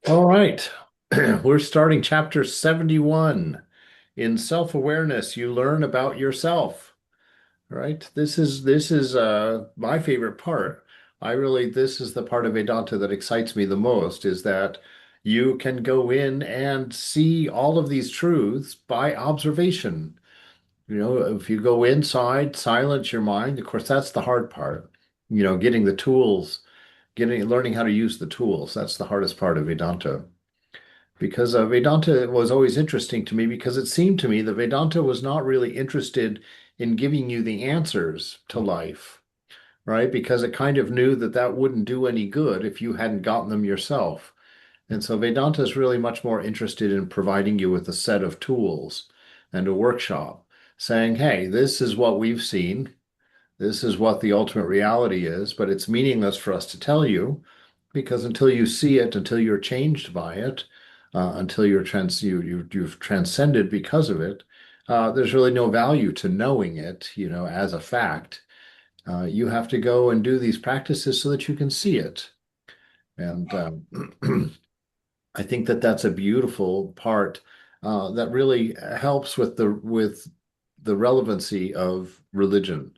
All right. We're starting chapter 71. In self-awareness, you learn about yourself, right? This is my favorite part. This is the part of Vedanta that excites me the most, is that you can go in and see all of these truths by observation. If you go inside, silence your mind, of course, that's the hard part. Getting the tools, learning how to use the tools. That's the hardest part of Vedanta. Because Vedanta was always interesting to me because it seemed to me that Vedanta was not really interested in giving you the answers to life, right? Because it kind of knew that that wouldn't do any good if you hadn't gotten them yourself. And so Vedanta is really much more interested in providing you with a set of tools and a workshop, saying, hey, this is what we've seen. This is what the ultimate reality is, but it's meaningless for us to tell you because until you see it, until you're changed by it, until you've transcended because of it, there's really no value to knowing it, as a fact. You have to go and do these practices so that you can see it. And I think that that's a beautiful part that really helps with the relevancy of religion,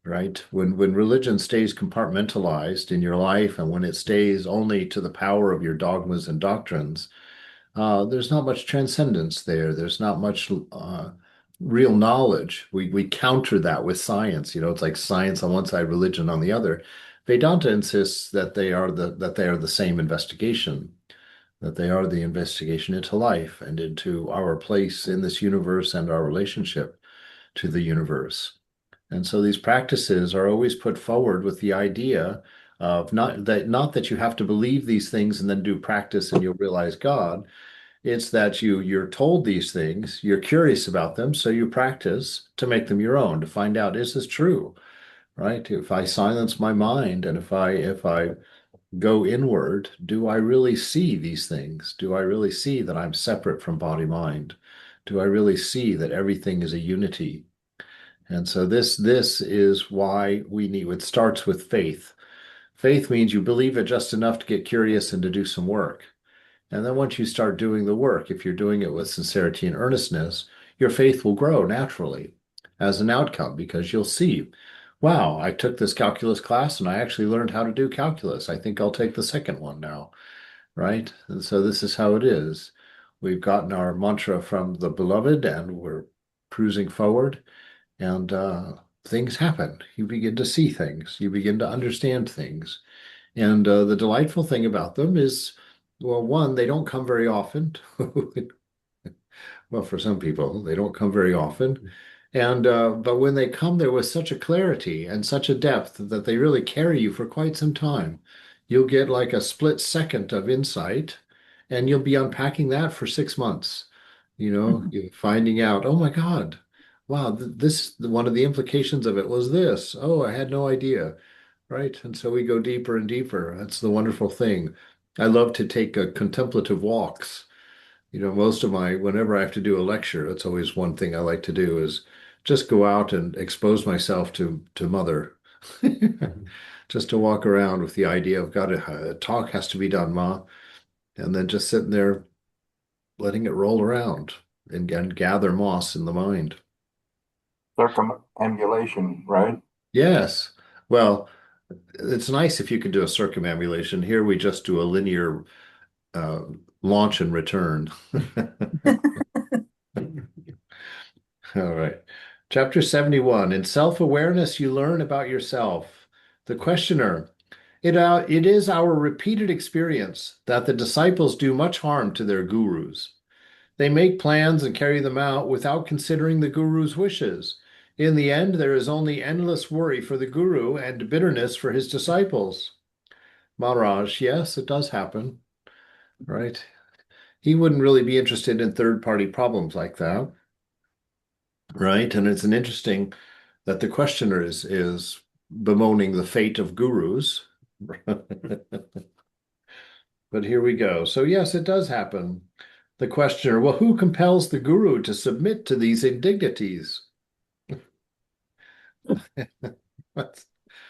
right? When religion stays compartmentalized in your life and when it stays only to the power of your dogmas and doctrines, there's not much transcendence there. There's not much real knowledge. We counter that with science. It's like science on one side, religion on the other. Vedanta insists that they are the same investigation, that they are the investigation into life and into our place in this universe and our relationship to the universe. And so these practices are always put forward with the idea of not that you have to believe these things and then do practice and you'll realize God. It's that you're told these things, you're curious about them, so you practice to make them your own, to find out, is this true? Right? If I silence my mind and if I go inward, do I really see these things? Do I really see that I'm separate from body mind? Do I really see that everything is a unity? And so this is why it starts with faith. Faith means you believe it just enough to get curious and to do some work. And then once you start doing the work, if you're doing it with sincerity and earnestness, your faith will grow naturally as an outcome because you'll see, wow, I took this calculus class and I actually learned how to do calculus. I think I'll take the second one now, right? And so this is how it is. We've gotten our mantra from the beloved and we're cruising forward. And things happen. You begin to see things. You begin to understand things. And the delightful thing about them is, well, one, they don't come very often. Well, for some people, they don't come very often. And but when they come, there was such a clarity and such a depth that they really carry you for quite some time. You'll get like a split second of insight, and you'll be unpacking that for 6 months. You're finding out, oh my God, wow, this one of the implications of it was this. Oh, I had no idea. Right. And so we go deeper and deeper. That's the wonderful thing. I love to take contemplative walks. Whenever I have to do a lecture, that's always one thing I like to do is just go out and expose myself to Mother. Just to walk around with the idea of God, a talk has to be done, Ma, and then just sitting there letting it roll around and gather moss in the mind. Circumambulation, right? Yes. Well, it's nice if you can do a circumambulation. Here we just do a linear uh, launch and return. All right. Chapter 71. In self-awareness, you learn about yourself. The questioner. It is our repeated experience that the disciples do much harm to their gurus. They make plans and carry them out without considering the guru's wishes. In the end, there is only endless worry for the guru and bitterness for his disciples. Maharaj, yes, it does happen, right? He wouldn't really be interested in third-party problems like that, right? And it's an interesting that the questioner is bemoaning the fate of gurus. But here we go. So yes, it does happen. The questioner, well, who compels the guru to submit to these indignities? That's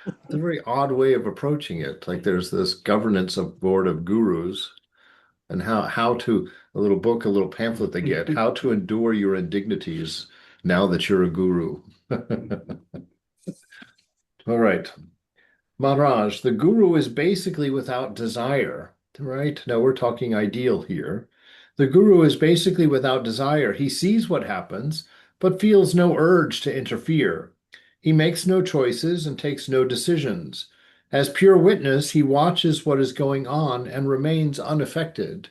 a very odd way of approaching it. Like there's this governance of board of gurus, and how to a little book, a little pamphlet they get, how to endure your indignities now that you're a guru. All right. Maharaj, the guru is basically without desire, right? Now we're talking ideal here. The guru is basically without desire. He sees what happens, but feels no urge to interfere. He makes no choices and takes no decisions. As pure witness, he watches what is going on and remains unaffected,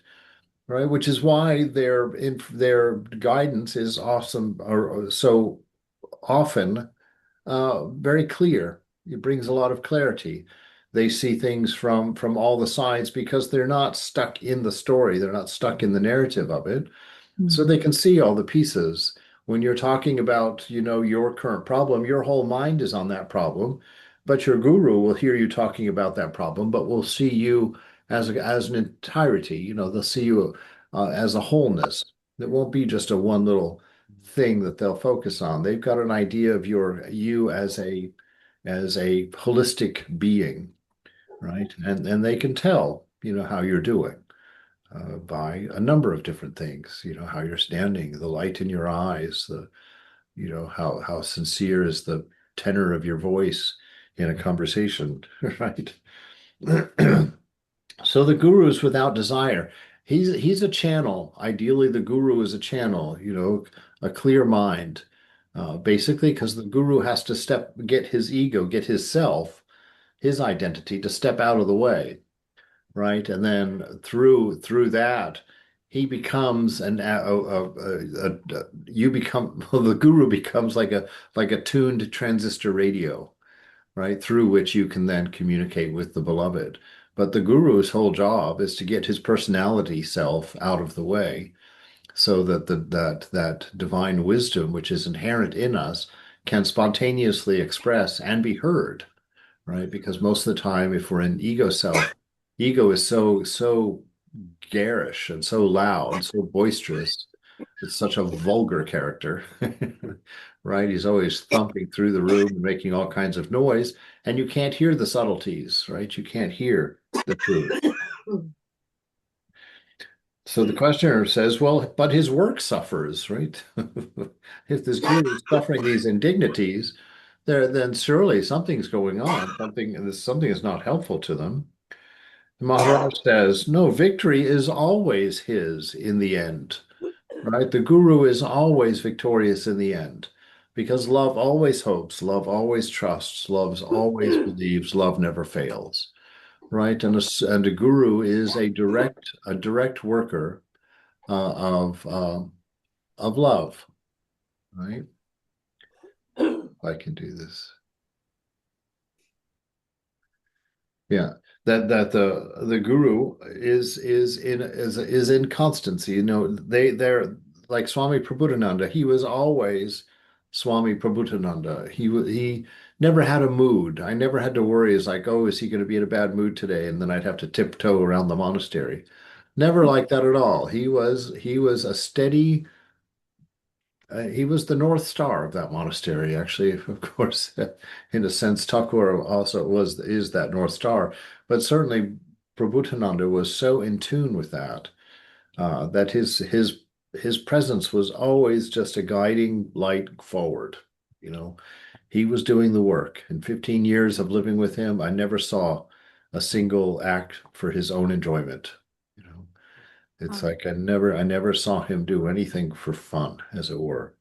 right? Which is why their guidance is awesome or so often very clear. It brings a lot of clarity. They see things from all the sides because they're not stuck in the story. They're not stuck in the narrative of it. So they can see all the pieces. When you're talking about, your current problem, your whole mind is on that problem, but your guru will hear you talking about that problem, but will see you as an entirety. They'll see you as a wholeness. It won't be just a one little thing that they'll focus on. They've got an idea of you as a holistic being, right? And they can tell, how you're doing by a number of different things. How you're standing, the light in your eyes, how sincere is the tenor of your voice in a conversation, right? So the guru is without desire. He's a channel. Ideally, the guru is a channel, a clear mind. Basically, because the guru has to get his ego, get his self, his identity to step out of the way, right? And then through that, he becomes you become well, the guru becomes like a tuned transistor radio, right? Through which you can then communicate with the beloved. But the guru's whole job is to get his personality self out of the way so that that divine wisdom, which is inherent in us, can spontaneously express and be heard, right? Because most of the time, if we're in ego self, ego is so garish and so loud, so boisterous. It's such a vulgar character, right? He's always thumping through the room and making all kinds of noise, and you can't hear the subtleties, right? You can't hear the truth. So the questioner says, well, but his work suffers, right? If this guru is suffering these indignities, then surely something's going on. Something is not helpful to them. Maharaj says, no, victory is always his in the end, right? The guru is always victorious in the end because love always hopes, love always trusts, love always believes, love never fails, right? And a guru is a direct worker of love, right? If I can do this. Yeah, that the guru is in constancy. They're like Swami Prabhupada. He was always Swami Prabhupada. He never had a mood. I never had to worry. It's like, oh, is he going to be in a bad mood today? And then I'd have to tiptoe around the monastery. Never like that at all. He was a steady. He was the North Star of that monastery, actually. Of course, in a sense, Thakur also is that North Star, but certainly Prabhutananda was so in tune with that his presence was always just a guiding light forward. You know, he was doing the work. In 15 years of living with him, I never saw a single act for his own enjoyment. You know, it's like I never saw him do anything for fun, as it were.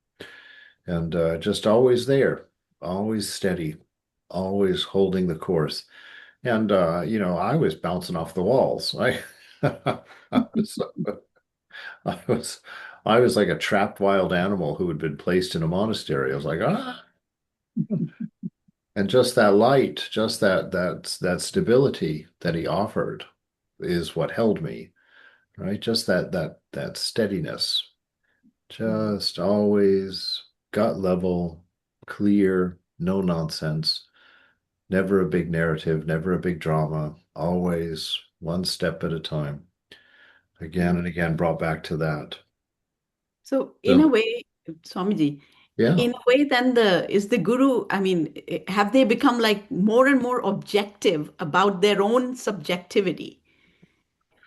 And just always there, always steady, always holding the course. And I was bouncing off the walls. I was, I was, I was like a trapped wild animal who had been placed in a monastery. I was like, ah, and just that light, just that stability that he offered is what held me, right? Just that steadiness. Just always gut level, clear, no nonsense, never a big narrative, never a big drama, always one step at a time, again and again brought back to that. So in a So, way, Swamiji, yeah. in a way, then the guru, I mean, have they become like more and more objective about their own subjectivity?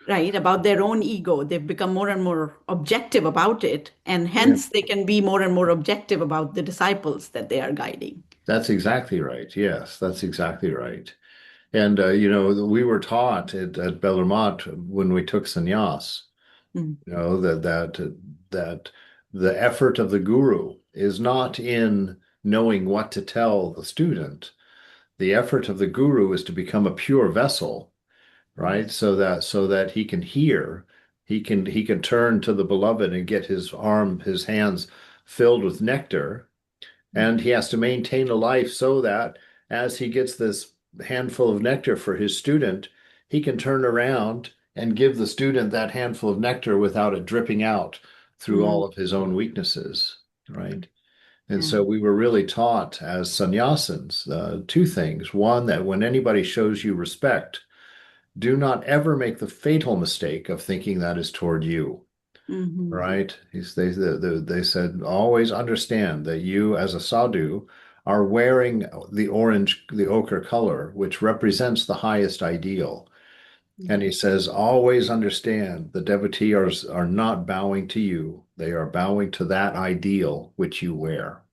right, about their own ego. They've become more and more objective about it, and Yeah. hence they can be more and more objective about the disciples that they are guiding. That's exactly right. Yes, that's exactly right. And we were taught at Bellarmont when we took sannyas, Mm, that the effort of the guru is not in knowing what to tell the student. The effort of the guru is to become a pure vessel, mm, right? So that he can hear, he can turn to the beloved and get his hands filled with nectar, and he has to maintain a life so that as he gets this handful of nectar for his student, he can turn around and give the student that handful of nectar without it dripping out through all mm, of his own weaknesses, right? And yeah. so we were really taught as sannyasins two things. One, that when anybody shows you respect, do not ever make the fatal mistake of thinking that is toward you, Hmm. right? They said, always understand that you, as a sadhu, are wearing the ochre color, which represents the highest ideal. And he says, always understand the devotee are not bowing to you. They are bowing to that ideal which you wear,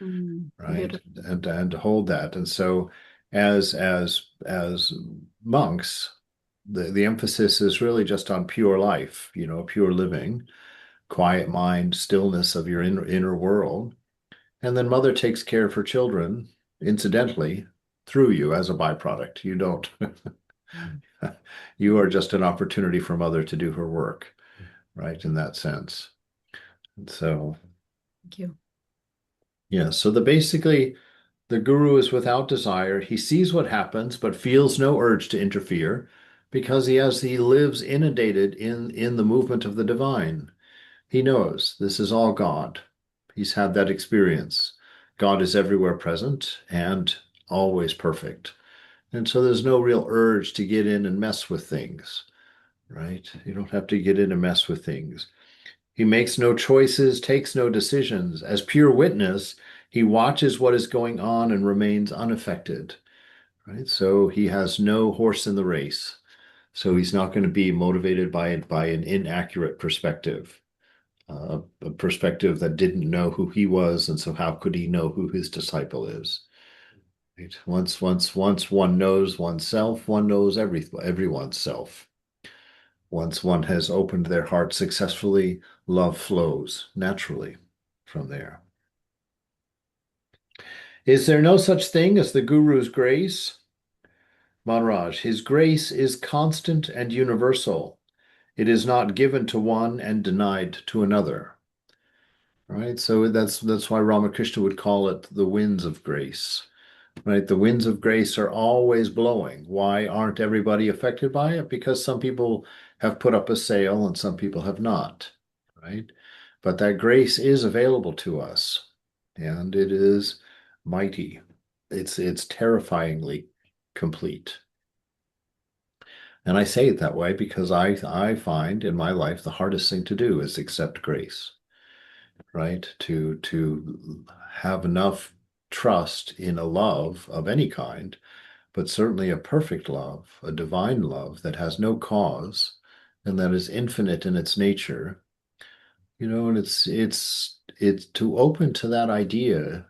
Mm, right? beautiful. And to hold that. And so as monks, the emphasis is really just on pure life, pure living, quiet mind, stillness of your inner world. And then mother takes care of her children, incidentally, through you as a byproduct. You don't, Mm, you are just an opportunity for mother to do her work, right? In that sense. So, thank you. yeah. So basically, the guru is without desire. He sees what happens, but feels no urge to interfere because he lives inundated in the movement of the divine. He knows this is all God. He's had that experience. God is everywhere present and always perfect. And so there's no real urge to get in and mess with things, right? You don't have to get in and mess with things. He makes no choices, takes no decisions. As pure witness, he watches what is going on and remains unaffected, right? So he has no horse in the race. So he's not going to be motivated by an inaccurate perspective, a perspective that didn't know who he was, and so how could he know who his disciple is? Right? Once one knows oneself, one knows everyone's self. Once one has opened their heart successfully, love flows naturally from there. Is there no such thing as the Guru's grace? Maharaj, his grace is constant and universal. It is not given to one and denied to another. Right? So that's why Ramakrishna would call it the winds of grace. Right? The winds of grace are always blowing. Why aren't everybody affected by it? Because some people have put up a sail and some people have not. Right? But that grace is available to us, and it is mighty. It's terrifyingly complete. And I say it that way because I find in my life the hardest thing to do is accept grace, right? To have enough trust in a love of any kind, but certainly a perfect love, a divine love that has no cause and that is infinite in its nature, and it's to open to that idea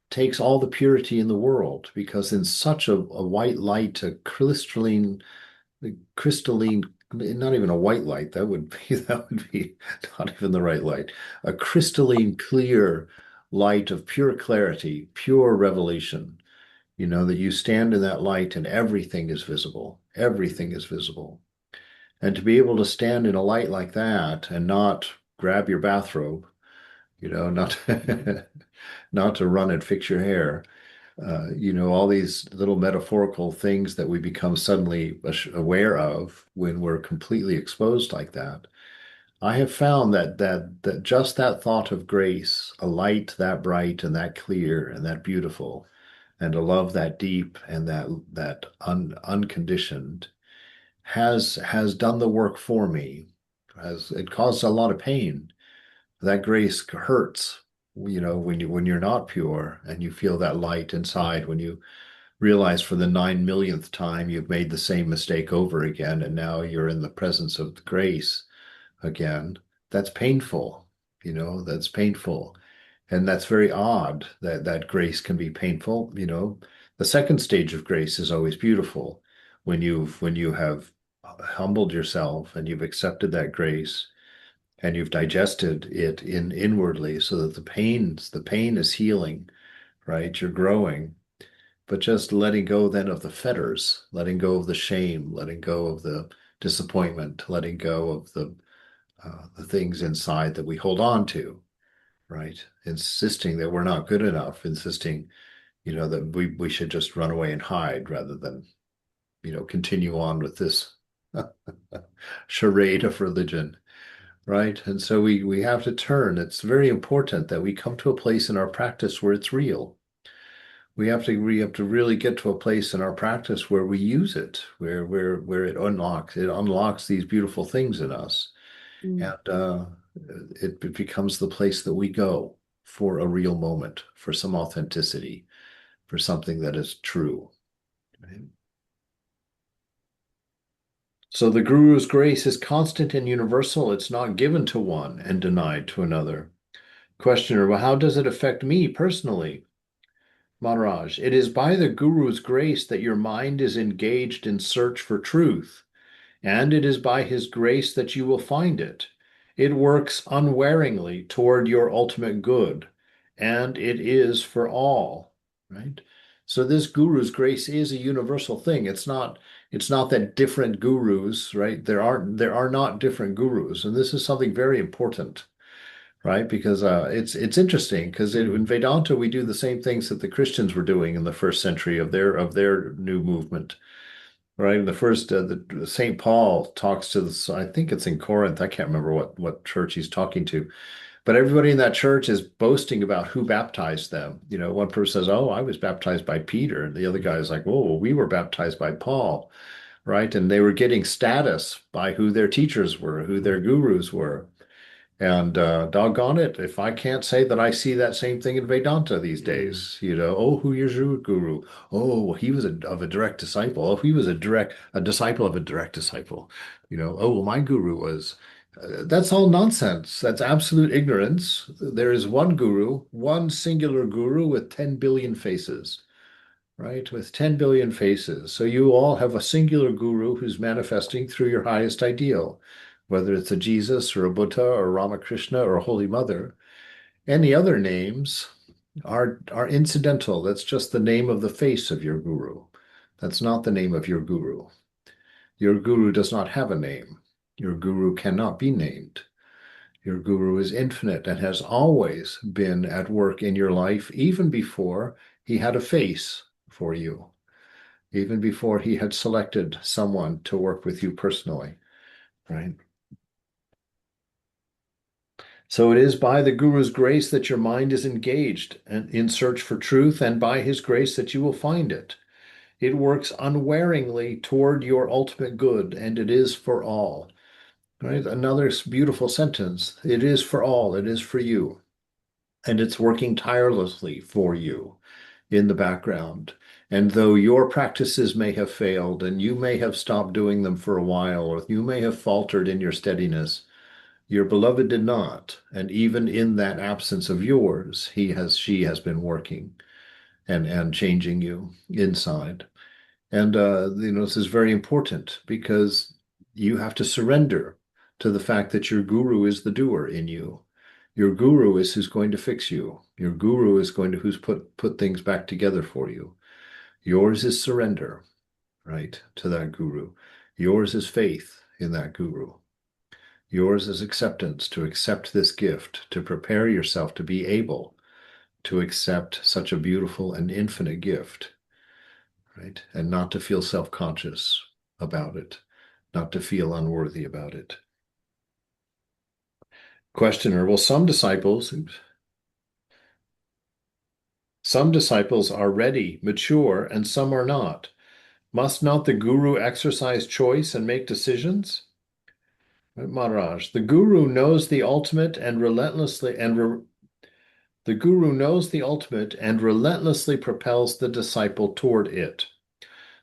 takes all the purity in the world because in such a white light, a crystalline, not even a white light, that would be that would be not even the right light, a crystalline clear light of pure clarity, pure revelation, that you stand in that light and everything is visible. Everything is visible. And to be able to stand in a light like that and not grab your bathrobe, not not to run and fix your hair, all these little metaphorical things that we become suddenly aware of when we're completely exposed like that. I have found that just that thought of grace, a light that bright and that clear and that beautiful, and a love that deep and that unconditioned has done the work for me. Has it caused a lot of pain? That grace hurts, when you're not pure and you feel that light inside when you realize for the 9 millionth time you've made the same mistake over again, and now you're in the presence of grace again. That's painful, that's painful. And that's very odd that grace can be painful, The second stage of grace is always beautiful when you have humbled yourself and you've accepted that grace and you've digested it inwardly so that the pain is healing, right? You're growing, but just letting go then of the fetters, letting go of the shame, letting go of the disappointment, letting go of the things inside that we hold on to, right? Insisting that we're not good enough, insisting, that we should just run away and hide rather than, continue on with this charade of religion, right? And so we have to turn. It's very important that we come to a place in our practice where it's real. We have to really get to a place in our practice where we use it, where it unlocks these beautiful things in us, Mm. and it becomes the place that we go for a real moment, for some authenticity, for something that is true. Right? So the Guru's grace is constant and universal. It's not given to one and denied to another. Questioner, well, how does it affect me personally? Maharaj, it is by the Guru's grace that your mind is engaged in search for truth, and it is by his grace that you will find it. It works unwaringly toward your ultimate good, and it is for all, right? So this guru's grace is a universal thing. It's not that different gurus, right? There are not different gurus, and this is something very important, right? Because it's interesting because in Vedanta we do the same things that the Christians were doing in the first century of their new movement. Right. The first, the St. Paul talks to this, I think it's in Corinth. I can't remember what church he's talking to, but everybody in that church is boasting about who baptized them. One person says, "Oh, I was baptized by Peter," and the other guy is like, "Whoa, we were baptized by Paul," right? And they were getting status by who their teachers were, who their gurus were. And doggone it, if I can't say that I see that same thing in Vedanta these days, oh, who is your guru? Oh, well, he was of a direct disciple. Oh, he was a disciple of a direct disciple. Oh, well, my guru was. That's all nonsense. That's absolute ignorance. There is one guru, one singular guru with 10 billion faces, right? With 10 billion faces. So you all have a singular guru who's manifesting through your highest ideal, whether it's a Jesus or a Buddha or Ramakrishna or a Holy Mother. Any other names are incidental. That's just the name of the face of your guru. That's not the name of your guru. Your guru does not have a name. Your guru cannot be named. Your guru is infinite and has always been at work in your life, even before he had a face for you, even before he had selected someone to work with you personally, right? So it is by the Guru's grace that your mind is engaged and in search for truth, and by his grace that you will find it. It works unwaringly toward your ultimate good, and it is for all. Right? Another beautiful sentence. It is for all. It is for you. And it's working tirelessly for you in the background. And though your practices may have failed, and you may have stopped doing them for a while, or you may have faltered in your steadiness, your beloved did not. And even in that absence of yours, she has been working and changing you inside. And this is very important because you have to surrender to the fact that your guru is the doer in you. Your guru is who's going to fix you. Your guru is going to who's put things back together for you. Yours is surrender, right, to that guru. Yours is faith in that guru. Yours is acceptance to accept this gift, to prepare yourself to be able to accept such a beautiful and infinite gift, right? And not to feel self-conscious about it, not to feel unworthy about it. Questioner, well, some disciples are ready, mature, and some are not. Must not the guru exercise choice and make decisions? Maharaj, the guru knows the ultimate and relentlessly and The guru knows the ultimate and relentlessly propels the disciple toward it.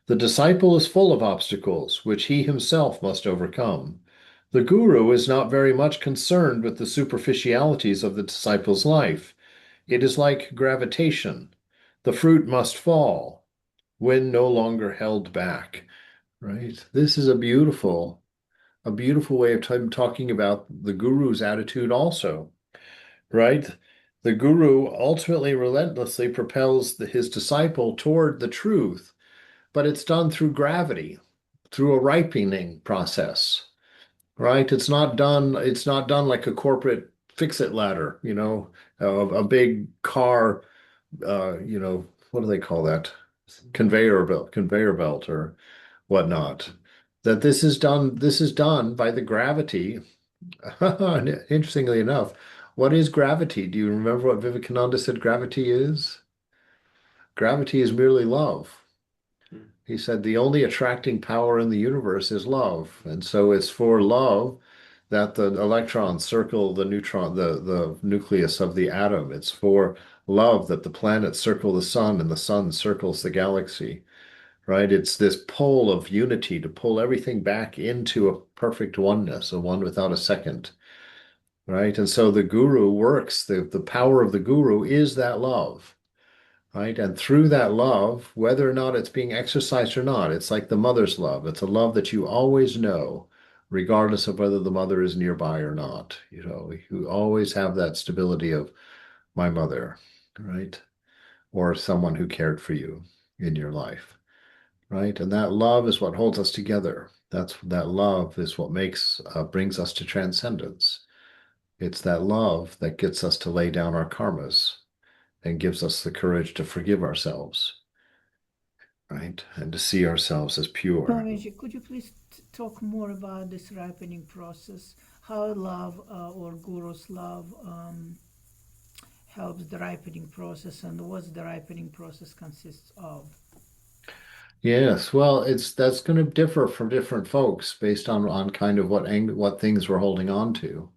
The disciple is full of obstacles, which he himself must overcome. The guru is not very much concerned with the superficialities of the disciple's life. It is like gravitation. The fruit must fall when no longer held back, right? This is a beautiful way of talking about the guru's attitude also, right? The guru ultimately relentlessly propels his disciple toward the truth, but it's done through gravity, through a ripening process, right? It's not done like a corporate fix-it ladder, a big car, what do they call that? Conveyor belt or whatnot. That this is done by the gravity. Interestingly enough, what is gravity? Do you remember what Vivekananda said gravity is? Gravity is merely love. He said the only attracting power in the universe is love. And so it's for love that the electrons circle the nucleus of the atom. It's for love that the planets circle the sun and the sun circles the galaxy, right? It's this pole of unity to pull everything back into a perfect oneness, a one without a second, right? And so the guru works, the power of the guru is that love. Right? And through that love, whether or not it's being exercised or not, it's like the mother's love. It's a love that you always know, regardless of whether the mother is nearby or not. You always have that stability of my mother, right? Or someone who cared for you in your life, right? And that love is what holds us together. That love is what brings us to transcendence. It's that love that gets us to lay down our karmas and gives us the courage to forgive ourselves, right? And to see ourselves as pure. Swamiji, could you please talk more about this ripening process? How love or Guru's love helps the ripening process, and what the ripening process consists of? Yes, well, it's that's going to differ from different folks based on kind of what things we're holding on to.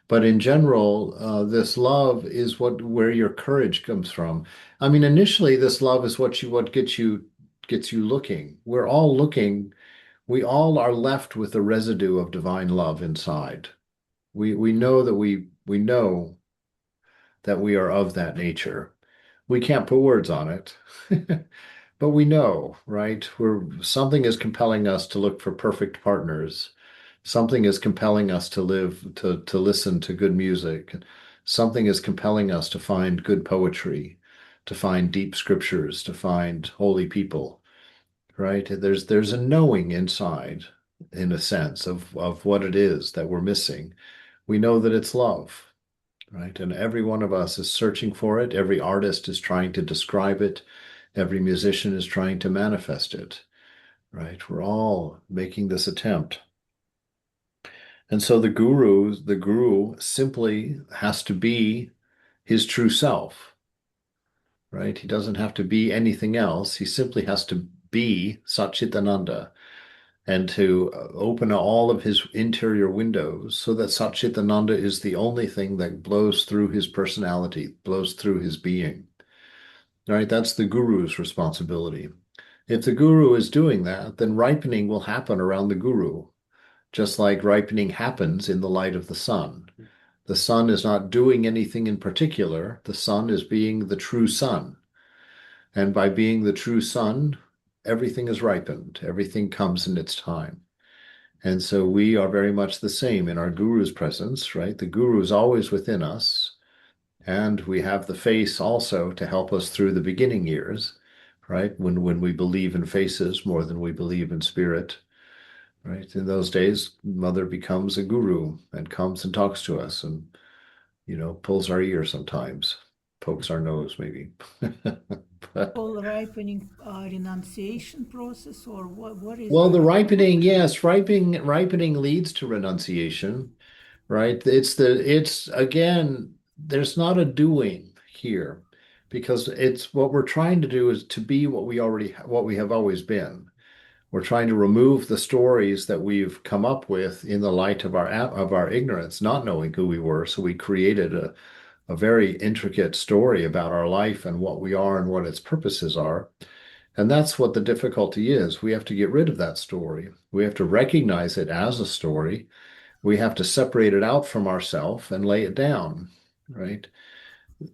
But in general, this love is where your courage comes from. I mean, initially, this love is what gets you looking. We're all looking. We all are left with a residue of divine love inside. We know we know that we are of that nature. We can't put words on it, but we know, right? Something is compelling us to look for perfect partners. Something is compelling us to listen to good music. Something is compelling us to find good poetry, to find deep scriptures, to find holy people, right? There's a knowing inside, in a sense, of what it is that we're missing. We know that it's love, right? And every one of us is searching for it. Every artist is trying to describe it. Every musician is trying to manifest it, right? We're all making this attempt. And so the guru simply has to be his true self, right? He doesn't have to be anything else. He simply has to be Satchitananda and to open all of his interior windows so that Satchitananda is the only thing that blows through his personality, blows through his being. Right? That's the guru's responsibility. If the guru is doing that, then ripening will happen around the guru, just like ripening happens in the light of the sun. The sun is not doing anything in particular. The sun is being the true sun. And by being the true sun, everything is ripened. Everything comes in its time. And so we are very much the same in our guru's presence, right? The guru is always within us. And we have the face also to help us through the beginning years, right? When we believe in faces more than we believe in spirit, right? In those days, mother becomes a guru and comes and talks to us and, pulls our ear sometimes, pokes our nose maybe. But Whole ripening renunciation process, or what is well, the ripening? ripening, yes, ripening leads to renunciation, right? It's again, there's not a doing here because it's what we're trying to do is to be what we have always been. We're trying to remove the stories that we've come up with in the light of our ignorance, not knowing who we were. So we created a very intricate story about our life and what we are and what its purposes are. And that's what the difficulty is. We have to get rid of that story. We have to recognize it as a story. We have to separate it out from ourself and lay it down, right?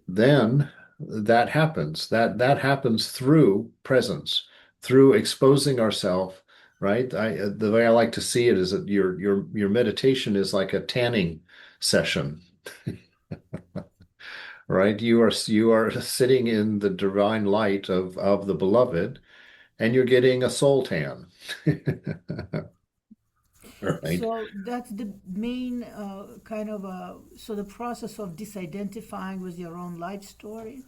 Then that happens. That happens through presence, through exposing ourselves, right? The way I like to see it is that your meditation is like a tanning session, right? You are sitting in the divine light of the beloved, and you're getting a soul tan. Right? So that's the main kind of so the process of disidentifying with your own life story.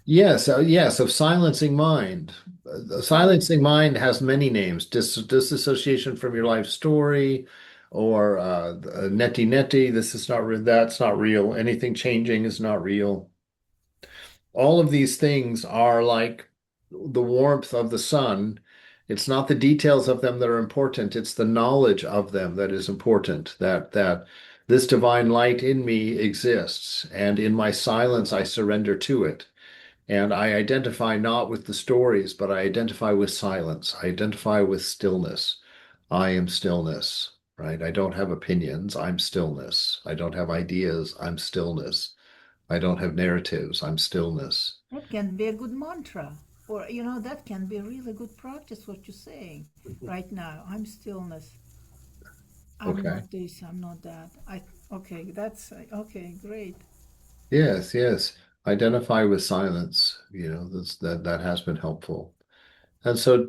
Yes, of silencing mind. Oh, Silencing mind has many names. Disassociation from your life story, or neti neti. This is not real. That's not real. Anything changing is not real. All of these things are like the warmth of the sun. It's not the details of them that are important. It's the knowledge of them that is important. That this divine light in me exists, and in my silence I surrender to it. And I identify not with the stories, but I identify with silence. I identify with stillness. I am stillness, right? I don't have opinions. I'm stillness. I don't have ideas. I'm stillness. I don't have narratives. I'm stillness. that can be a good mantra, or that can be a really good practice. What you're saying right now, I'm stillness. I'm Okay. not this. I'm not that. Okay. That's okay. Great. Yes, yes. Identify with silence. That has been helpful. And so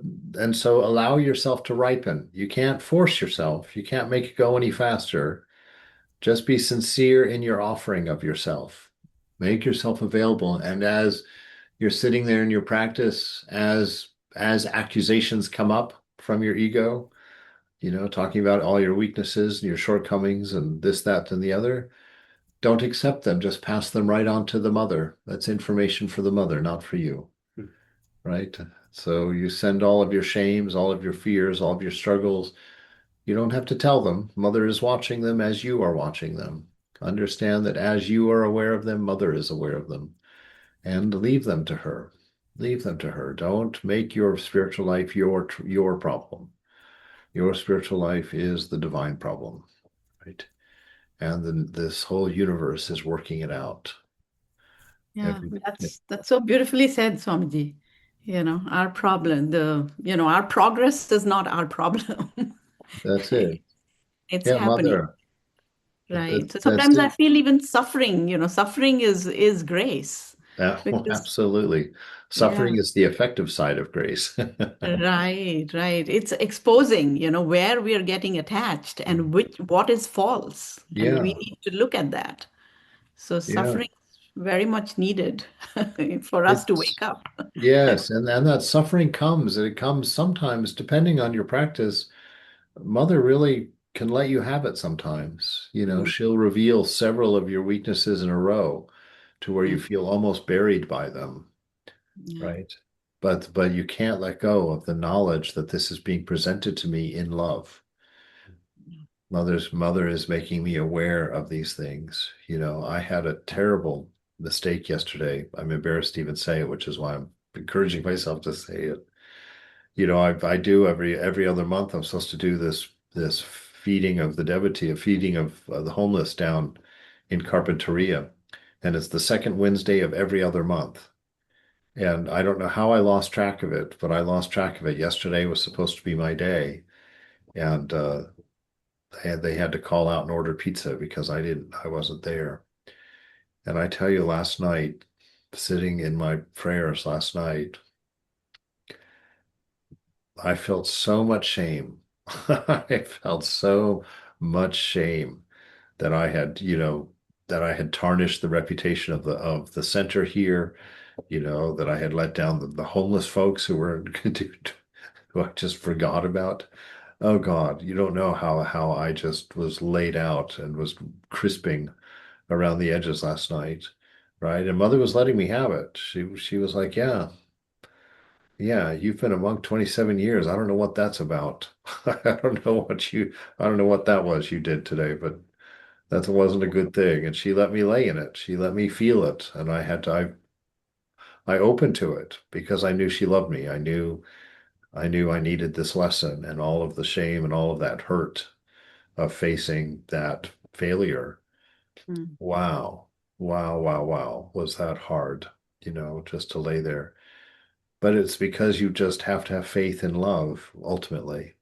allow yourself to ripen. You can't force yourself. You can't make it go any faster. Just be sincere in your offering of yourself. Make yourself available. And as you're sitting there in your practice, as accusations come up from your ego, talking about all your weaknesses and your shortcomings and this, that, and the other, don't accept them. Just pass them right on to the mother. That's information for the mother, not for you, right? So you send all of your shames, all of your fears, all of your struggles. You don't have to tell them. Mother is watching them as you are watching them. Understand that as you are aware of them, Mother is aware of them. And leave them to her. Leave them to her. Don't make your spiritual life your problem. Your spiritual life is the divine problem, right? And then this whole universe is working it out. Yeah, Every that's so beautifully said, Swamiji. Our problem, our progress is not our problem. that's it. It's Yeah, happening, Mother. right? So That's sometimes I it. feel even suffering, suffering is grace Well, because absolutely. yeah, Suffering is the effective side of grace. right, right. It's exposing, where we are getting attached and what is false, and we Yeah, need to look at that. So yeah. suffering is very much needed for us to It's wake up. yes, and that suffering comes, and it comes sometimes depending on your practice. Mother really can let you have it sometimes. Mm, She'll reveal several of your weaknesses in a row to where you mm, feel almost buried by them, yeah. right? But you can't let go of the knowledge that this is being presented to me in love. Mother's mother is making me aware of these things. I had a terrible mistake yesterday. I'm embarrassed to even say it, which is why I'm encouraging myself to say it. I do every other month. I'm supposed to do this feeding of the devotee, a feeding of the homeless down in Carpinteria, and it's the second Wednesday of every other month. And I don't know how I lost track of it, but I lost track of it. Yesterday was supposed to be my day, and they had to call out and order pizza because I wasn't there. And I tell you, last night, sitting in my prayers last night, I felt so much shame. I felt so much shame that I had tarnished the reputation of the center here, that I had let down the homeless folks who I just forgot about. Oh God, you don't know how I just was laid out and was crisping around the edges last night, right? And Mother was letting me have it. She was like, "Yeah, yeah, you've been a monk 27 years. I don't know what that's about. I don't know what that was you did today, but That wasn't a good thing. And she let me lay in it. She let me feel it. And I opened to it because I knew she loved me. I knew I needed this lesson and all of the shame and all of that hurt of facing that failure. Mm, Wow. Wow, wow, wow. Was that hard, just to lay there. But it's because you just have to have faith and love ultimately.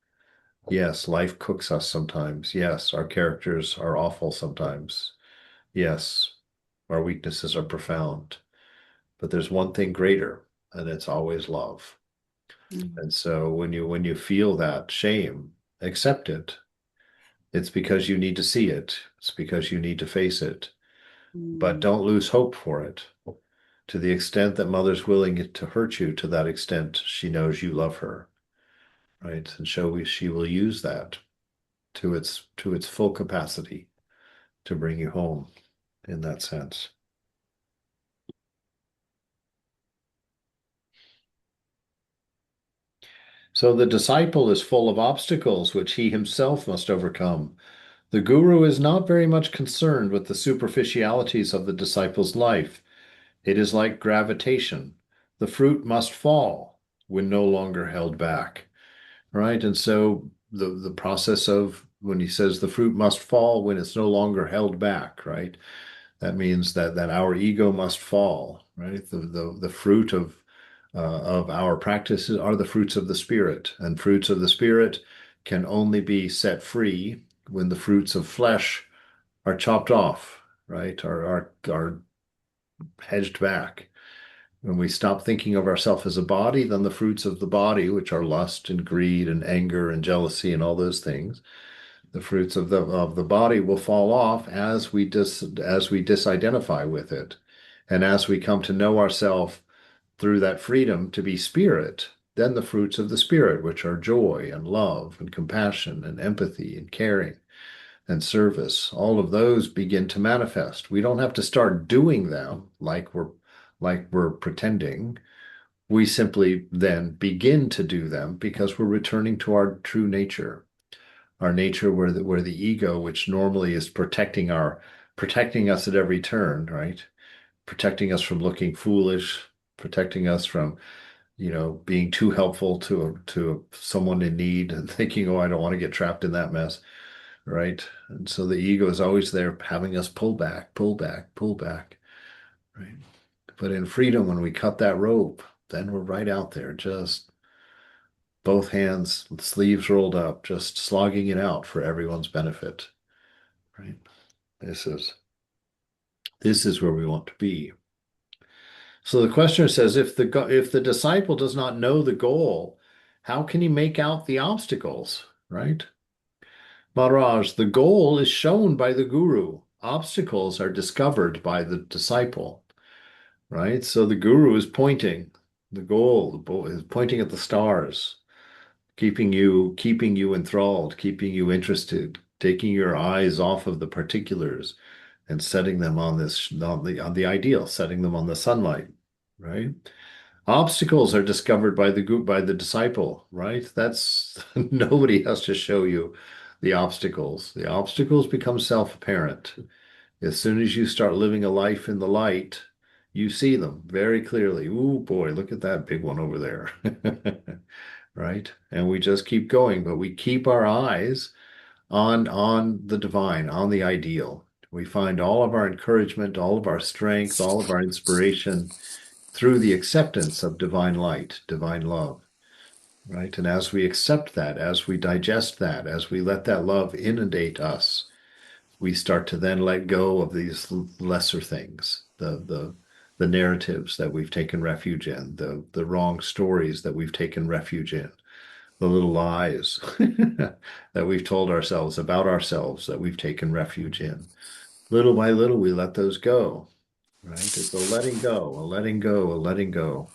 Yes, life cooks us sometimes. Yes, our characters are awful sometimes. Yes, our weaknesses are profound. But there's one thing greater, and it's always love. mm, And so when you feel that shame, accept it. It's because you need to see it. It's because you need to face it. But mm, don't lose hope for it. To the extent that mother's willing to hurt you, to that extent, she knows you love her, right? And so she will use that to its full capacity to bring you home in that sense. So the disciple is full of obstacles which he himself must overcome. The guru is not very much concerned with the superficialities of the disciple's life. It is like gravitation. The fruit must fall when no longer held back, right? And so the process of when he says the fruit must fall when it's no longer held back, right? That means that our ego must fall, right? The fruit of our practices are the fruits of the spirit, and fruits of the spirit can only be set free when the fruits of flesh are chopped off, right? Are hedged back. When we stop thinking of ourselves as a body, then the fruits of the body, which are lust and greed and anger and jealousy and all those things, the fruits of the body will fall off as we disidentify with it, and as we come to know ourselves through that freedom to be spirit. Then the fruits of the spirit, which are joy and love and compassion and empathy and caring and service, all of those begin to manifest. We don't have to start doing them like we're pretending. We simply then begin to do them because we're returning to our true nature, our nature where the ego, which normally is protecting us at every turn, right? Protecting us from looking foolish, protecting us from, being too helpful to someone in need and thinking, oh, I don't want to get trapped in that mess, right? And so the ego is always there having us pull back, pull back, pull back, right? But in freedom, when we cut that rope, then we're right out there, just both hands, sleeves rolled up, just slogging it out for everyone's benefit, right? This is this is where we want to be. So the questioner says, if the disciple does not know the goal, how can he make out the obstacles, right? Maharaj, the goal is shown by the guru. Obstacles are discovered by the disciple, right? So the guru is pointing the goal, is pointing at the stars, keeping you enthralled, keeping you interested, taking your eyes off of the particulars and setting them on the ideal, setting them on the sunlight, right? Obstacles are discovered by the disciple, right? That's nobody has to show you the obstacles. The obstacles become self-apparent. As soon as you start living a life in the light, you see them very clearly. Ooh, boy, look at that big one over there. Right? And we just keep going, but we keep our eyes on the divine, on the ideal. We find all of our encouragement, all of our strength, all of our inspiration through the acceptance of divine light, divine love, right? And as we accept that, as we digest that, as we let that love inundate us, we start to then let go of these lesser things, the narratives that we've taken refuge in, the wrong stories that we've taken refuge in, the little lies that we've told ourselves about ourselves that we've taken refuge in. Little by little, we let those go, right? It's a letting go, a letting go, a letting go.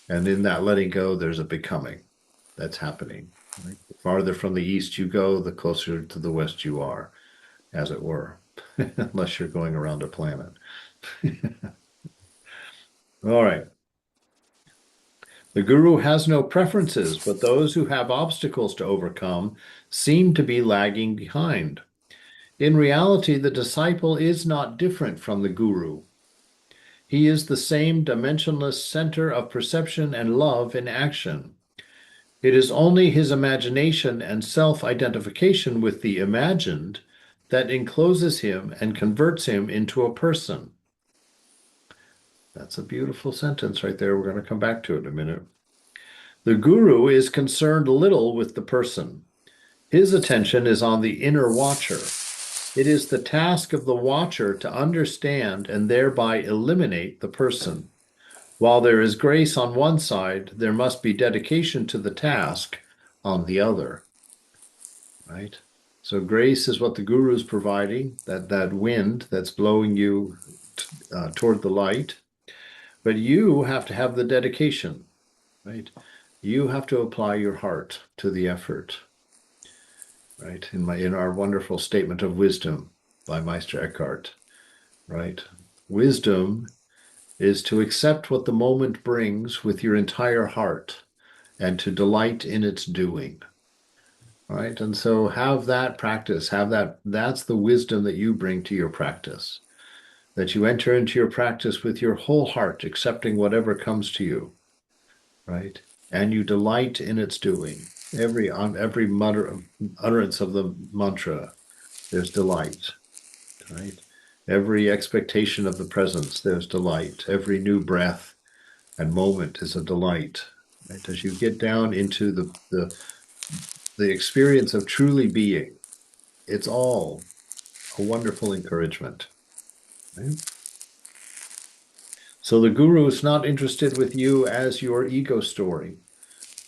And in that letting go, there's a becoming that's happening. Right? The farther from the east you go, the closer to the west you are, as it were, unless you're going around a planet. All right. The guru has no preferences, but those who have obstacles to overcome seem to be lagging behind. In reality, the disciple is not different from the guru. He is the same dimensionless center of perception and love in action. It is only his imagination and self-identification with the imagined that encloses him and converts him into a person. That's a beautiful sentence right there. We're going to come back to it in a minute. The guru is concerned little with the person. His attention is on the inner watcher. It is the task of the watcher to understand and thereby eliminate the person. While there is grace on one side, there must be dedication to the task on the other. Right? So grace is what the guru is providing, that wind that's blowing you toward the light. But you have to have the dedication, right? You have to apply your heart to the effort, right? In our wonderful statement of wisdom by Meister Eckhart, right? Wisdom is to accept what the moment brings with your entire heart and to delight in its doing. Right? And so have that practice, that's the wisdom that you bring to your practice, that you enter into your practice with your whole heart, accepting whatever comes to you, right? And you delight in its doing. Every utterance of the mantra, there's delight, right? Every expectation of the presence, there's delight. Every new breath and moment is a delight, right? As you get down into the experience of truly being, it's all a wonderful encouragement. Right? So the guru is not interested with you as your ego story.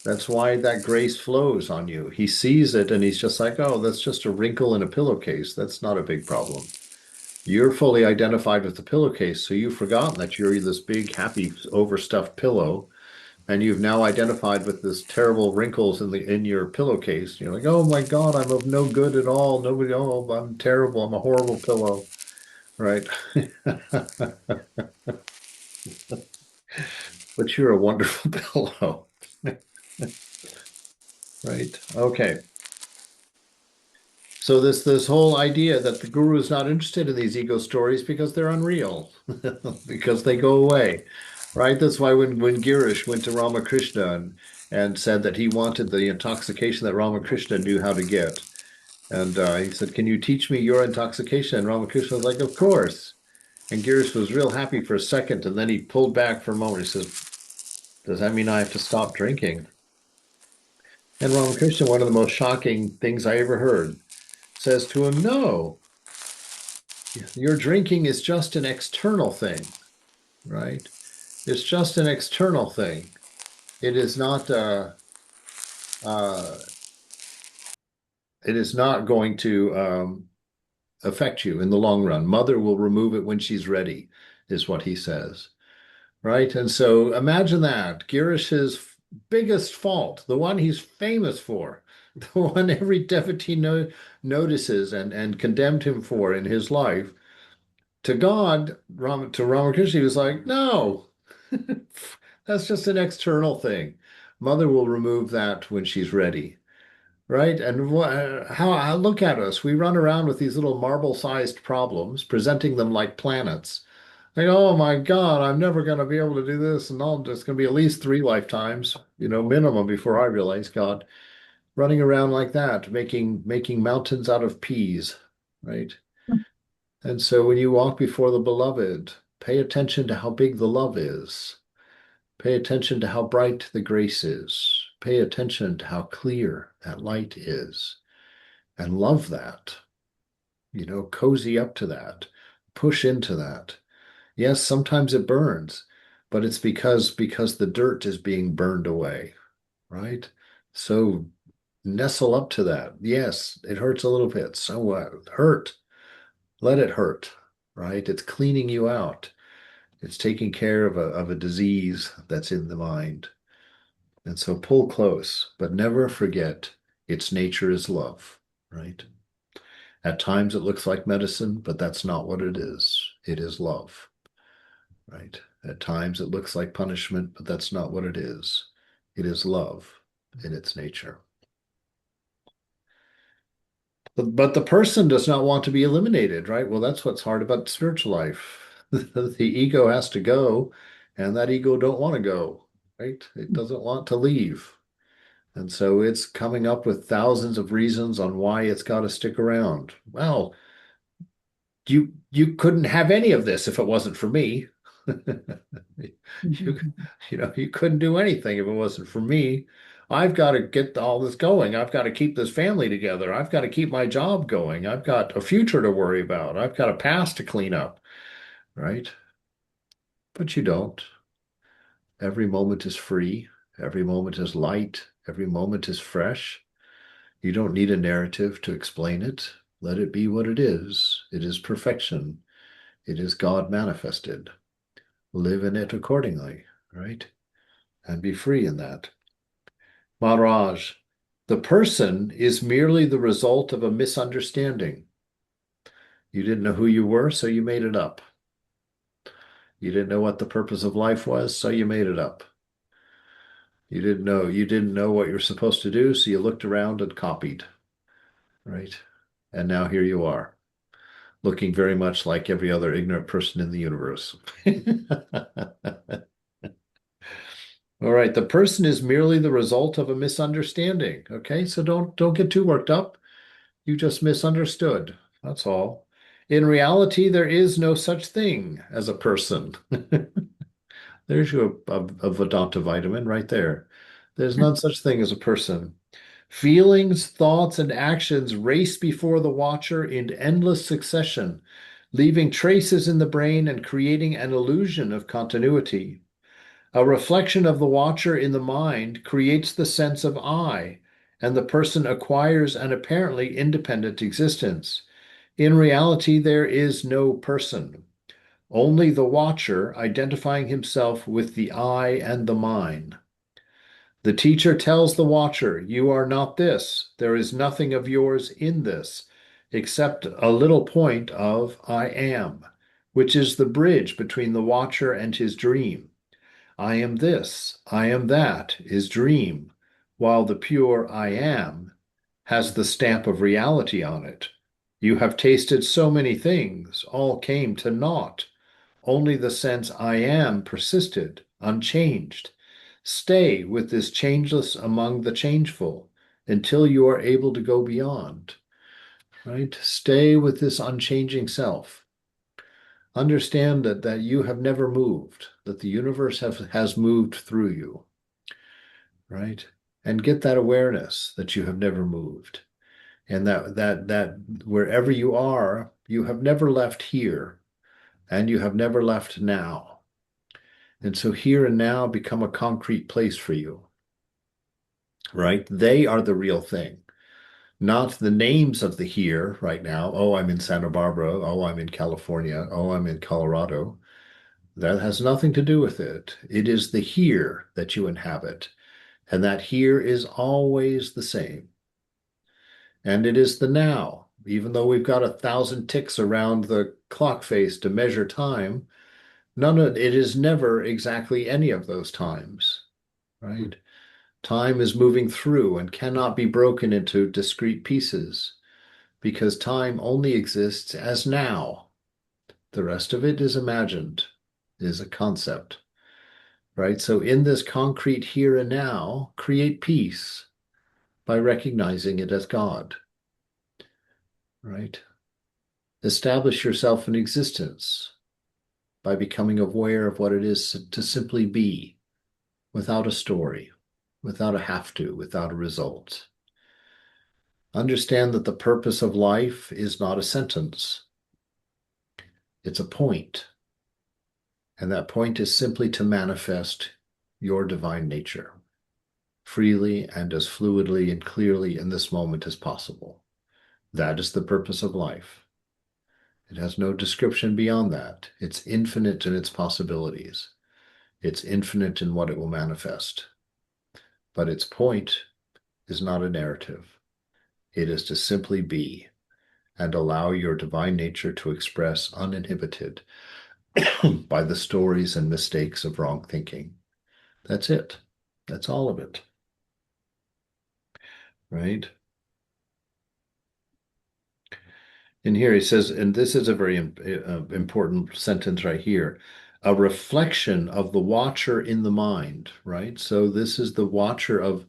That's why that grace flows on you. He sees it and he's just like, oh, that's just a wrinkle in a pillowcase. That's not a big problem. You're fully identified with the pillowcase, so you've forgotten that you're this big, happy, overstuffed pillow, and you've now identified with this terrible wrinkles in your pillowcase. You're like, oh my God, I'm of no good at all. Nobody, oh, I'm terrible. I'm a horrible pillow, right? But you're a wonderful pillow, right? Okay. So this whole idea that the guru is not interested in these ego stories because they're unreal, because they go away, right? That's why when Girish went to Ramakrishna and said that he wanted the intoxication that Ramakrishna knew how to get, and he said, "Can you teach me your intoxication?" And Ramakrishna was like, "Of course." And Girish was real happy for a second, and then he pulled back for a moment. He says, "Does that mean I have to stop drinking?" And Ramakrishna, one of the most shocking things I ever heard, says to him, "No, your drinking is just an external thing, right? It's just an external thing. It is not uh, it is not going to affect you in the long run. Mother will remove it when she's ready," is what he says, right? And so imagine that Girish's biggest fault, the one he's famous for, the one every devotee notices and condemned him for in his life. To God, to Ramakrishna, he was like, no, that's just an external thing. Mother will remove that when she's ready, right? And how look at us. We run around with these little marble-sized problems, presenting them like planets. Like, oh my God, I'm never going to be able to do this, and it's going to be at least 3 lifetimes, minimum before I realize God. Running around like that, making mountains out of peas, right? And so when you walk before the beloved, pay attention to how big the love is. Pay attention to how bright the grace is. Pay attention to how clear that light is. And love that. Cozy up to that. Push into that. Yes, sometimes it burns, but it's because the dirt is being burned away, right? So nestle up to that. Yes, it hurts a little bit. So what? Hurt. Let it hurt, right? It's cleaning you out. It's taking care of a disease that's in the mind. And so pull close, but never forget its nature is love, right? At times it looks like medicine, but that's not what it is. It is love, right? At times it looks like punishment, but that's not what it is. It is love in its nature. But the person does not want to be eliminated, right? Well, that's what's hard about spiritual life. The ego has to go, and that ego don't want to go, right? It doesn't want to leave. And so it's coming up with thousands of reasons on why it's got to stick around. Well, you couldn't have any of this if it wasn't for me. You, you couldn't do anything if it wasn't for me. I've got to get all this going. I've got to keep this family together. I've got to keep my job going. I've got a future to worry about. I've got a past to clean up, right? But you don't. Every moment is free. Every moment is light. Every moment is fresh. You don't need a narrative to explain it. Let it be what it is. It is perfection. It is God manifested. Live in it accordingly, right? And be free in that. Maharaj, the person is merely the result of a misunderstanding. You didn't know who you were, so you made it up. You didn't know what the purpose of life was, so you made it up. You didn't know what you're supposed to do, so you looked around and copied, right? And now here you are, looking very much like every other ignorant person in the universe. All right, the person is merely the result of a misunderstanding. Okay, so don't get too worked up. You just misunderstood. That's all. In reality, there is no such thing as a person. There's a Vedanta vitamin right there. There's none such thing as a person. Feelings, thoughts, and actions race before the watcher in endless succession, leaving traces in the brain and creating an illusion of continuity. A reflection of the watcher in the mind creates the sense of I, and the person acquires an apparently independent existence. In reality, there is no person, only the watcher identifying himself with the I and the mine. The teacher tells the watcher, "You are not this. There is nothing of yours in this, except a little point of I am, which is the bridge between the watcher and his dream. I am this, I am that is dream, while the pure I am has the stamp of reality on it. You have tasted so many things, all came to naught. Only the sense I am persisted, unchanged. Stay with this changeless among the changeful until you are able to go beyond, right? Stay with this unchanging self. Understand that you have never moved, that the universe has moved through you, right? And get that awareness that you have never moved. And that wherever you are, you have never left here and you have never left now. And so here and now become a concrete place for you, right? They are the real thing, not the names of the here right now. Oh, I'm in Santa Barbara. Oh, I'm in California. Oh, I'm in Colorado. That has nothing to do with it. It is the here that you inhabit, and that here is always the same. And it is the now. Even though we've got 1,000 ticks around the clock face to measure time, none of it is never exactly any of those times, right? Time is moving through and cannot be broken into discrete pieces because time only exists as now. The rest of it is imagined, is a concept, right? So in this concrete here and now, create peace by recognizing it as God, right? Establish yourself in existence by becoming aware of what it is to simply be without a story, without a have to, without a result. Understand that the purpose of life is not a sentence, it's a point. And that point is simply to manifest your divine nature freely and as fluidly and clearly in this moment as possible. That is the purpose of life. It has no description beyond that. It's infinite in its possibilities. It's infinite in what it will manifest. But its point is not a narrative. It is to simply be and allow your divine nature to express uninhibited by the stories and mistakes of wrong thinking. That's it. That's all of it. Right? And here he says, and this is a very important sentence right here, a reflection of the watcher in the mind, right? So this is the watcher of,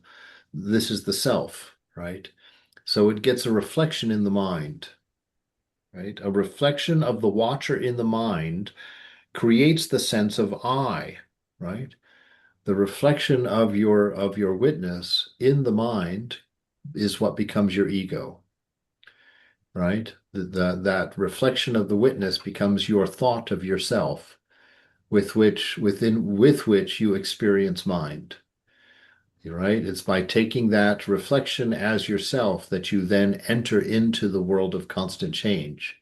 this is the self, right? So it gets a reflection in the mind, right? A reflection of the watcher in the mind creates the sense of I, right? The reflection of your witness in the mind is what becomes your ego, right? That reflection of the witness becomes your thought of yourself with which you experience mind, right? It's by taking that reflection as yourself that you then enter into the world of constant change.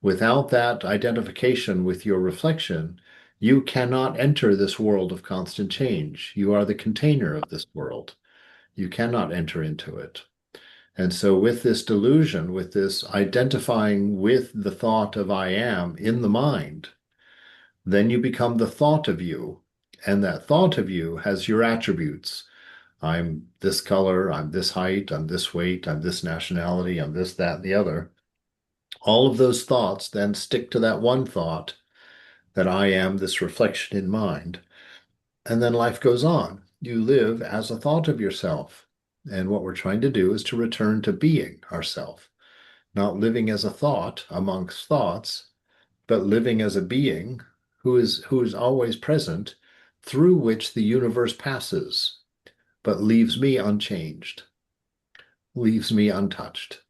Without that identification with your reflection, you cannot enter this world of constant change. You are the container of this world. You cannot enter into it. And so, with this delusion, with this identifying with the thought of I am in the mind, then you become the thought of you. And that thought of you has your attributes. I'm this color, I'm this height, I'm this weight, I'm this nationality, I'm this, that, and the other. All of those thoughts then stick to that one thought that I am this reflection in mind. And then life goes on. You live as a thought of yourself. And what we're trying to do is to return to being ourself, not living as a thought amongst thoughts, but living as a being who is always present, through which the universe passes, but leaves me unchanged, leaves me untouched.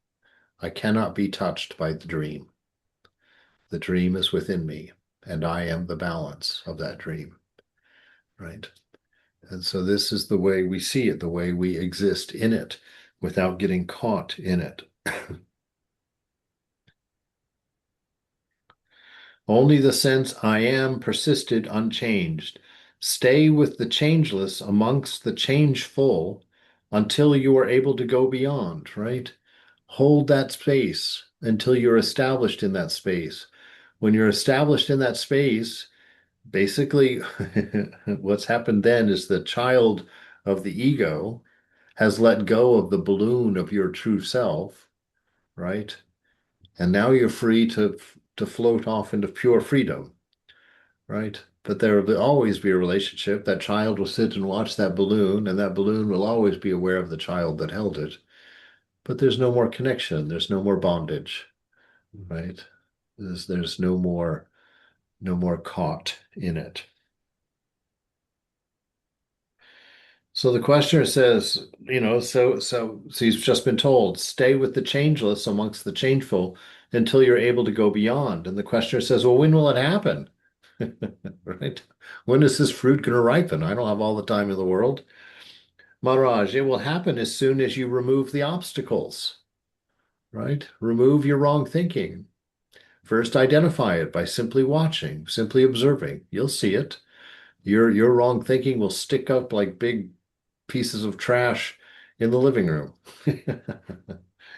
I cannot be touched by the dream. The dream is within me, and I am the balance of that dream, right? And so this is the way we see it, the way we exist in it without getting caught in it. Only the sense I am persisted unchanged. Stay with the changeless amongst the changeful until you are able to go beyond, right? Hold that space until you're established in that space. When you're established in that space, basically what's happened then is the child of the ego has let go of the balloon of your true self, right? And now you're free to float off into pure freedom, right? But there will always be a relationship. That child will sit and watch that balloon, and that balloon will always be aware of the child that held it. But there's no more connection. There's no more bondage, right? There's no more caught in it. So the questioner says, so he's just been told, stay with the changeless amongst the changeful until you're able to go beyond. And the questioner says, well, when will it happen? Right? When is this fruit going to ripen? I don't have all the time in the world. Maharaj, it will happen as soon as you remove the obstacles, right? Remove your wrong thinking. First, identify it by simply watching, simply observing. You'll see it. Your wrong thinking will stick up like big pieces of trash in the living room.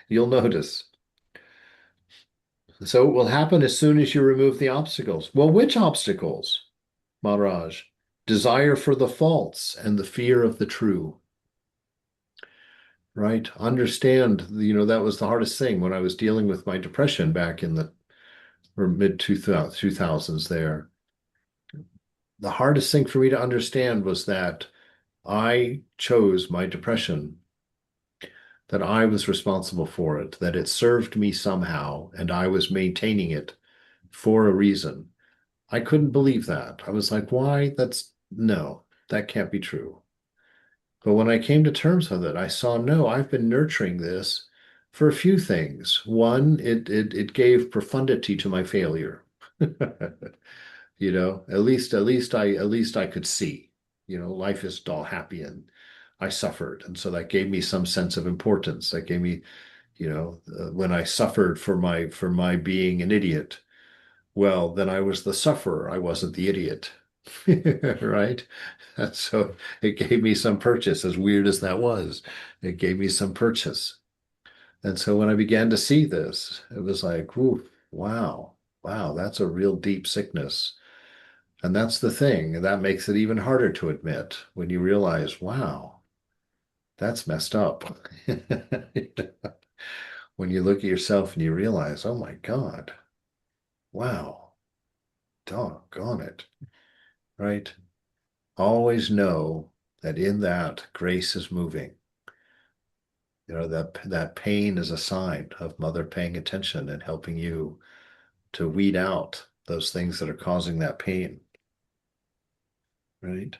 You'll notice. So it will happen as soon as you remove the obstacles. Well, which obstacles, Maharaj? Desire for the false and the fear of the true. Right? Understand, that was the hardest thing when I was dealing with my depression back in the or mid 2000s there. The hardest thing for me to understand was that I chose my depression, that I was responsible for it, that it served me somehow, and I was maintaining it for a reason. I couldn't believe that. I was like, why? No, that can't be true. But when I came to terms with it, I saw, no, I've been nurturing this for a few things. One, it gave profundity to my failure. At least I could see, life isn't all happy and I suffered. And so that gave me some sense of importance. That gave me, when I suffered for my being an idiot, well, then I was the sufferer. I wasn't the idiot. Right? And so it gave me some purchase, as weird as that was. It gave me some purchase. And so when I began to see this, it was like, ooh, wow, wow, that's a real deep sickness. And that's the thing. And that makes it even harder to admit when you realize, wow, that's messed up. when you look at yourself and you realize, oh my God, wow, doggone it, right? Always know that in that grace is moving. That pain is a sign of Mother paying attention and helping you to weed out those things that are causing that pain, right?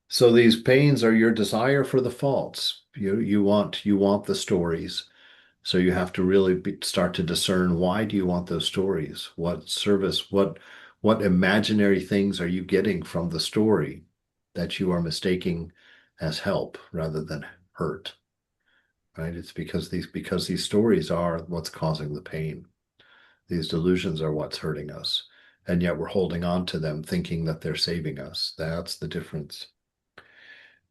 So these pains are your desire for the faults. You want the stories. So you have to really start to discern, why do you want those stories? What service, what imaginary things are you getting from the story that you are mistaking as help rather than hurt, right? It's because these stories are what's causing the pain. These delusions are what's hurting us. And yet we're holding on to them thinking that they're saving us. That's the difference,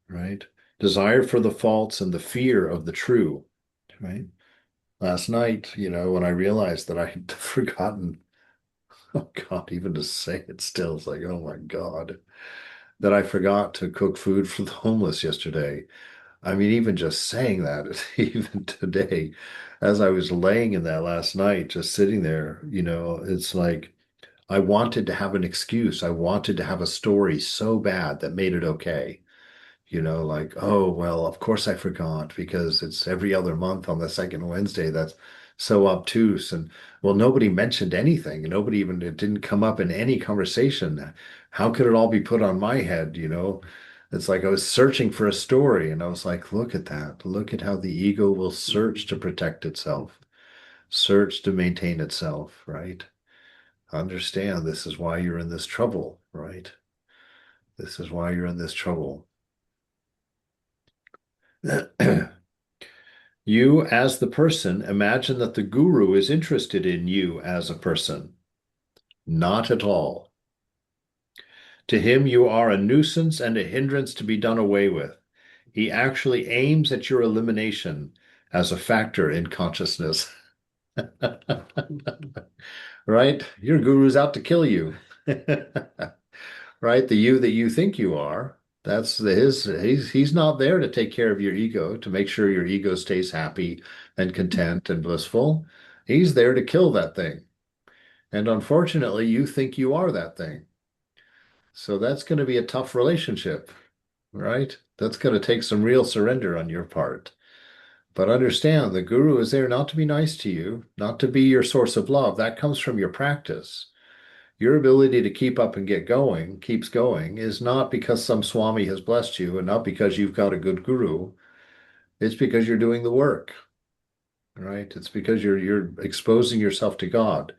right? Desire for the false and the fear of the true, right? Last night, when I realized that I had forgotten, oh God, even to say it still, it's like, oh my God, that I forgot to cook food for the homeless yesterday. I mean, even just saying that, even today, as I was laying in that last night, just sitting there, it's like I wanted to have an excuse. I wanted to have a story so bad that made it okay. Like, oh, well, of course I forgot because it's every other month on the second Wednesday. That's so obtuse. And well, nobody mentioned anything. Nobody even, it didn't come up in any conversation. How could it all be put on my head? It's like I was searching for a story and I was like, look at that. Look at how the ego will search to protect itself, search to maintain itself, right? Understand this is why you're in this trouble, right? This is why you're in this trouble. You, as the person, imagine that the guru is interested in you as a person. Not at all. To him, you are a nuisance and a hindrance to be done away with. He actually aims at your elimination as a factor in consciousness. Right? Your guru's out to kill you. Right? The you that you think you are. That's he's not there to take care of your ego, to make sure your ego stays happy and content and blissful. He's there to kill that thing. And unfortunately, you think you are that thing. So that's going to be a tough relationship, right? That's going to take some real surrender on your part. But understand the guru is there not to be nice to you, not to be your source of love. That comes from your practice. Your ability to keep up and get going, keeps going, is not because some Swami has blessed you and not because you've got a good guru. It's because you're doing the work, right? It's because you're exposing yourself to God.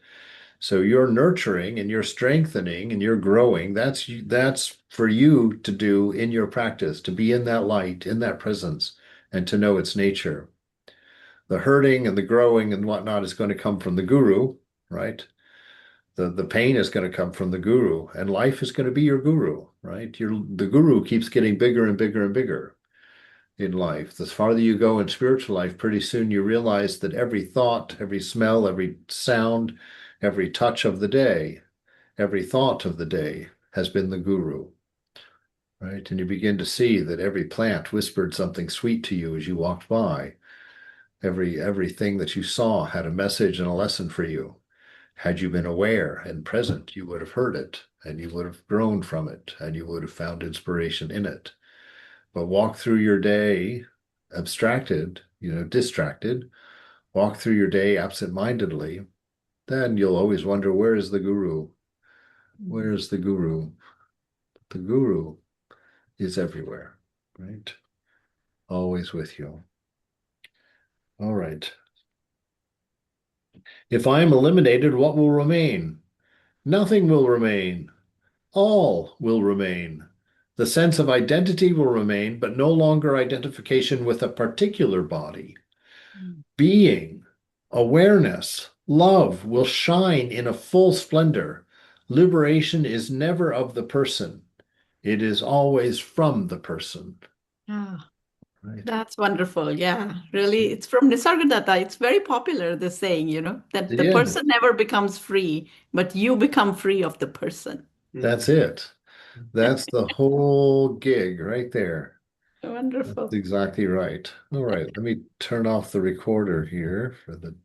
So you're nurturing and you're strengthening and you're growing. That's for you to do in your practice, to be in that light, in that presence, and to know its nature. The hurting and the growing and whatnot is going to come from the guru, right? The pain is going to come from the guru, and life is going to be your guru, right? The guru keeps getting bigger and bigger and bigger in life. The farther you go in spiritual life, pretty soon you realize that every thought, every smell, every sound, every touch of the day, every thought of the day has been the guru, right? And you begin to see that every plant whispered something sweet to you as you walked by. Everything that you saw had a message and a lesson for you. Had you been aware and present, you would have heard it and you would have grown from it and you would have found inspiration in it. But walk through your day abstracted, distracted, walk through your day absent-mindedly, then you'll always wonder, where is the guru? Where is the guru? The guru is everywhere, right? Always with you. All right. If I am eliminated, what will remain? Nothing will remain. All will remain. The sense of identity will remain, but no longer identification with a particular body. Being, awareness, love will shine in a full splendor. Liberation is never of the person. It is always from the person. Yeah, Right? that's wonderful. Yeah, really. It's from Nisargadatta. It's very popular, this saying, that the Yeah, person never becomes free, but you become free of the person. that's it. That's the whole gig right there. That's Wonderful. exactly right. All right, let me turn off the recorder here for the